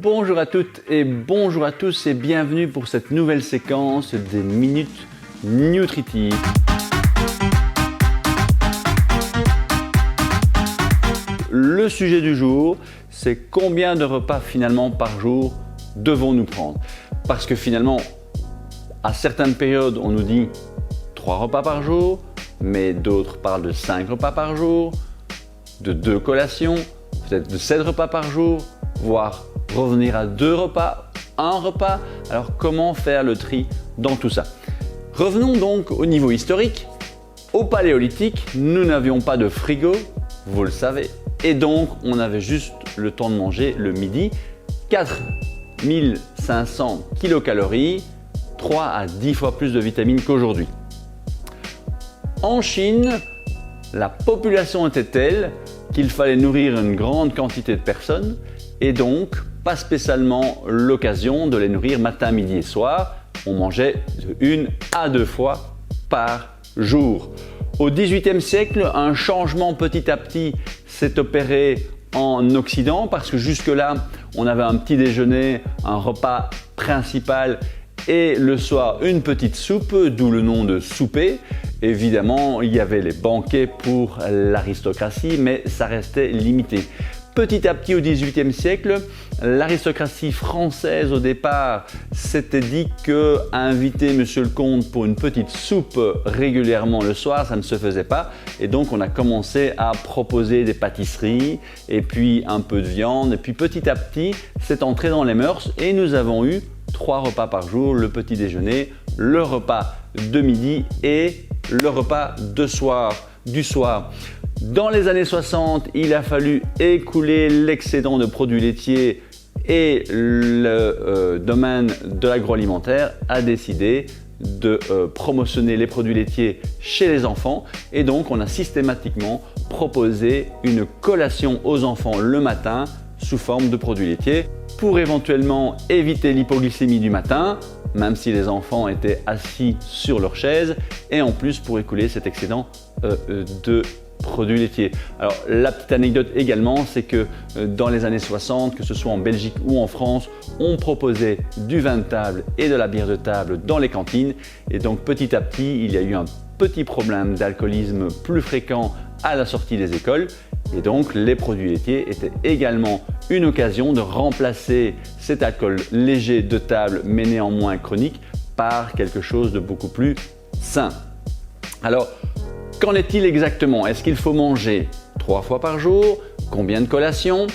Bonjour à toutes et bonjour à tous et bienvenue pour cette nouvelle séquence des Minutes Nutritives. Le sujet du jour, c'est combien de repas finalement par jour devons-nous prendre? Parce que finalement, à certaines périodes, on nous dit 3 repas par jour, mais d'autres parlent de 5 repas par jour, de 2 collations, peut-être de 7 repas par jour, voire revenir à 2 repas, 1 repas. Alors comment faire le tri dans tout ça? Revenons donc au niveau historique. Au Paléolithique, nous n'avions pas de frigo, vous le savez, et donc on avait juste le temps de manger le midi, 4500 kilocalories, 3 à 10 fois plus de vitamines qu'aujourd'hui. En Chine, la population était telle qu'il fallait nourrir une grande quantité de personnes et donc pas spécialement l'occasion de les nourrir matin, midi et soir. On mangeait de 1 à 2 fois par jour. Au XVIIIe siècle, un changement petit à petit s'est opéré en Occident parce que jusque-là, on avait un petit déjeuner, un repas principal et le soir une petite soupe, d'où le nom de souper. Évidemment, il y avait les banquets pour l'aristocratie, mais ça restait limité. Petit à petit au XVIIIe siècle, l'aristocratie française au départ s'était dit que inviter Monsieur le Comte pour une petite soupe régulièrement le soir, ça ne se faisait pas. Et donc on a commencé à proposer des pâtisseries et puis un peu de viande. Et puis petit à petit, c'est entré dans les mœurs et nous avons eu 3 repas par jour, le petit déjeuner, le repas de midi et le repas du soir. Dans les années 60, il a fallu écouler l'excédent de produits laitiers et le domaine de l'agroalimentaire a décidé de promotionner les produits laitiers chez les enfants et donc on a systématiquement proposé une collation aux enfants le matin sous forme de produits laitiers pour éventuellement éviter l'hypoglycémie du matin, même si les enfants étaient assis sur leur chaise et en plus pour écouler cet excédent de produits laitiers. Alors la petite anecdote également, c'est que dans les années 60, que ce soit en Belgique ou en France, on proposait du vin de table et de la bière de table dans les cantines et donc petit à petit, il y a eu un petit problème d'alcoolisme plus fréquent à la sortie des écoles et donc les produits laitiers étaient également une occasion de remplacer cet alcool léger de table mais néanmoins chronique par quelque chose de beaucoup plus sain. Alors, qu'en est-il exactement? Est-ce qu'il faut manger 3 fois par jour? Combien de collations?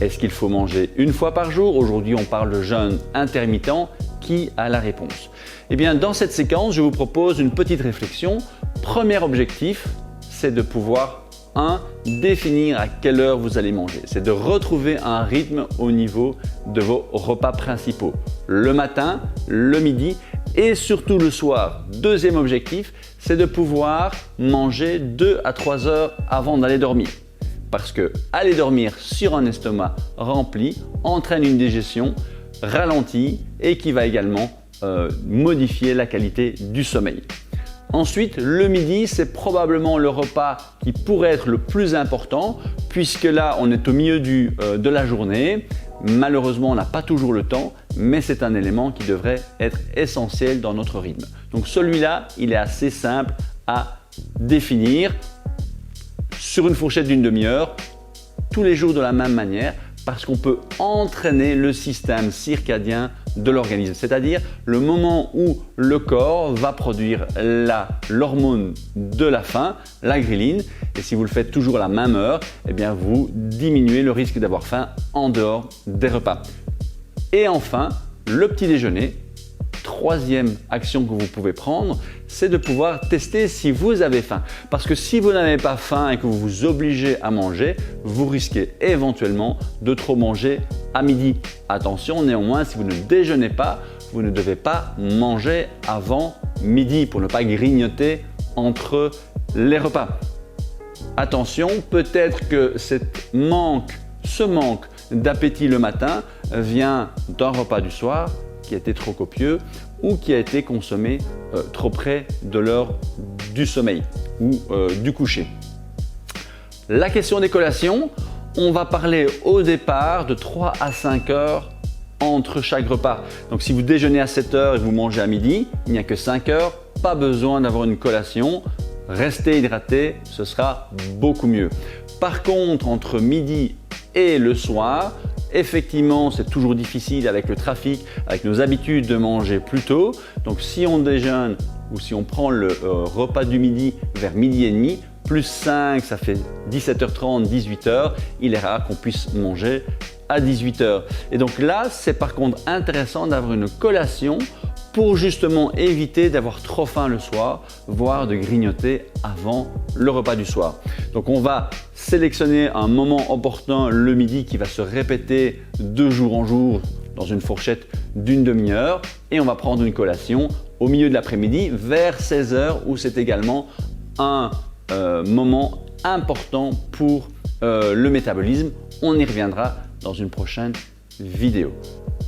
Est-ce qu'il faut manger 1 fois par jour? Aujourd'hui, on parle de jeûne intermittent. Qui a la réponse? Eh bien, dans cette séquence, je vous propose une petite réflexion. Premier objectif, c'est de pouvoir définir à quelle heure vous allez manger. C'est de retrouver un rythme au niveau de vos repas principaux. Le matin, le midi et surtout le soir. Deuxième objectif, c'est de pouvoir manger 2 à 3 heures avant d'aller dormir. Parce que aller dormir sur un estomac rempli entraîne une digestion ralentie et qui va également modifier la qualité du sommeil. Ensuite, le midi, c'est probablement le repas qui pourrait être le plus important puisque là, on est au milieu de la journée. Malheureusement, on n'a pas toujours le temps, mais c'est un élément qui devrait être essentiel dans notre rythme. Donc celui-là, il est assez simple à définir sur une fourchette d'une demi-heure, tous les jours de la même manière, parce qu'on peut entraîner le système circadien de l'organisme, c'est-à-dire le moment où le corps va produire l'hormone de la faim, la ghrelin, et si vous le faites toujours à la même heure, eh bien vous diminuez le risque d'avoir faim en dehors des repas. Et enfin, le petit déjeuner. Troisième action que vous pouvez prendre, c'est de pouvoir tester si vous avez faim. Parce que si vous n'avez pas faim et que vous vous obligez à manger, vous risquez éventuellement de trop manger à midi. Attention, néanmoins, si vous ne déjeunez pas, vous ne devez pas manger avant midi pour ne pas grignoter entre les repas. Attention, peut-être que ce manque d'appétit le matin vient d'un repas du soir qui a été trop copieux ou qui a été consommé trop près de l'heure du sommeil ou du coucher. La question des collations, on va parler au départ de 3 à 5 heures entre chaque repas. Donc si vous déjeunez à 7 heures et vous mangez à midi, il n'y a que 5 heures, pas besoin d'avoir une collation. Restez hydraté, ce sera beaucoup mieux. Par contre, entre midi et le soir, effectivement, c'est toujours difficile avec le trafic, avec nos habitudes de manger plus tôt. Donc si on déjeune ou si on prend le repas du midi vers midi et demi, plus 5, ça fait 17h30, 18h, il est rare qu'on puisse manger à 18h. Et donc là, c'est par contre intéressant d'avoir une collation pour justement éviter d'avoir trop faim le soir, voire de grignoter avant le repas du soir. Donc on va sélectionner un moment opportun le midi qui va se répéter de jour en jour dans une fourchette d'une demi-heure et on va prendre une collation au milieu de l'après-midi vers 16h où c'est également un moment important pour le métabolisme. On y reviendra dans une prochaine vidéo.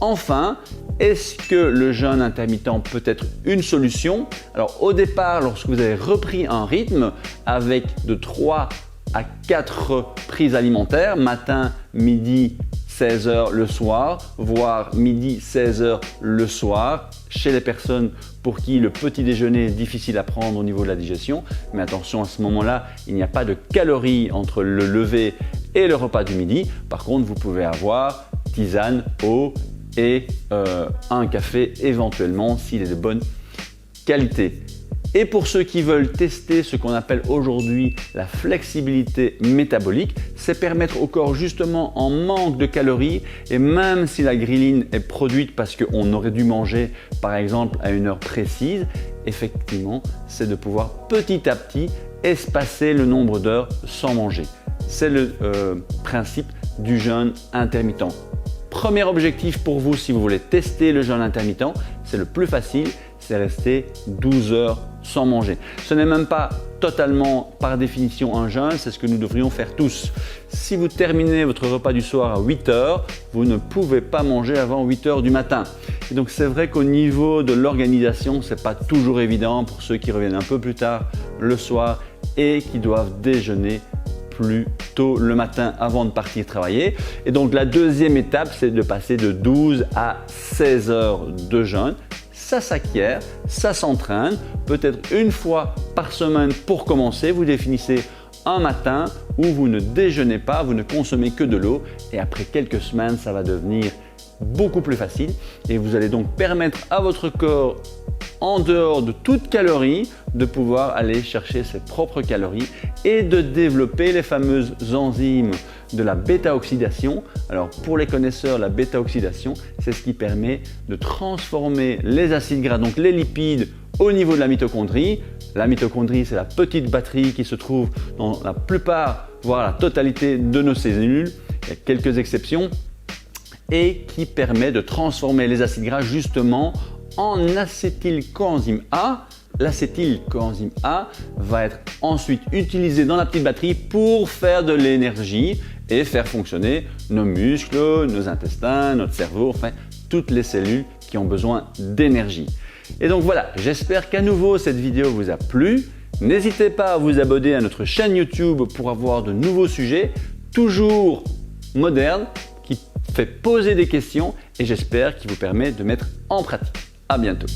Enfin, est-ce que le jeûne intermittent peut être une solution? Alors au départ, lorsque vous avez repris un rythme avec de 3 à 4 prises alimentaires, matin, midi, 16h le soir, voire midi, 16h le soir, chez les personnes pour qui le petit déjeuner est difficile à prendre au niveau de la digestion. Mais attention, à ce moment-là, il n'y a pas de calories entre le lever et le repas du midi. Par contre, vous pouvez avoir tisane, eau et un café éventuellement s'il est de bonne qualité. Et pour ceux qui veulent tester ce qu'on appelle aujourd'hui la flexibilité métabolique, c'est permettre au corps justement en manque de calories et même si la ghrelin est produite parce qu'on aurait dû manger par exemple à une heure précise, effectivement c'est de pouvoir petit à petit espacer le nombre d'heures sans manger. C'est le principe du jeûne intermittent. Premier objectif pour vous si vous voulez tester le jeûne intermittent, c'est le plus facile, c'est rester 12 heures sans manger. Ce n'est même pas totalement par définition un jeûne, c'est ce que nous devrions faire tous. Si vous terminez votre repas du soir à 8 heures, vous ne pouvez pas manger avant 8 heures du matin. Et donc c'est vrai qu'au niveau de l'organisation, ce n'est pas toujours évident pour ceux qui reviennent un peu plus tard le soir et qui doivent déjeuner plus tôt le matin avant de partir travailler. Et donc la deuxième étape, c'est de passer de 12 à 16 heures de jeûne. Ça s'acquiert, ça s'entraîne, peut-être une fois par semaine pour commencer. Vous définissez un matin où vous ne déjeunez pas, vous ne consommez que de l'eau et après quelques semaines, ça va devenir beaucoup plus facile et vous allez donc permettre à votre corps, en dehors de toute calorie, de pouvoir aller chercher ses propres calories et de développer les fameuses enzymes de la bêta-oxydation. Alors pour les connaisseurs, la bêta-oxydation, c'est ce qui permet de transformer les acides gras, donc les lipides, au niveau de la mitochondrie. La mitochondrie, c'est la petite batterie qui se trouve dans la plupart, voire la totalité de nos cellules. Il y a quelques exceptions et qui permet de transformer les acides gras justement en acétylcoenzyme A. L'acétylcoenzyme A va être ensuite utilisé dans la petite batterie pour faire de l'énergie et faire fonctionner nos muscles, nos intestins, notre cerveau, enfin toutes les cellules qui ont besoin d'énergie. Et donc voilà, j'espère qu'à nouveau cette vidéo vous a plu. N'hésitez pas à vous abonner à notre chaîne YouTube pour avoir de nouveaux sujets, toujours modernes, qui fait poser des questions et j'espère qu'il vous permet de mettre en pratique. À bientôt.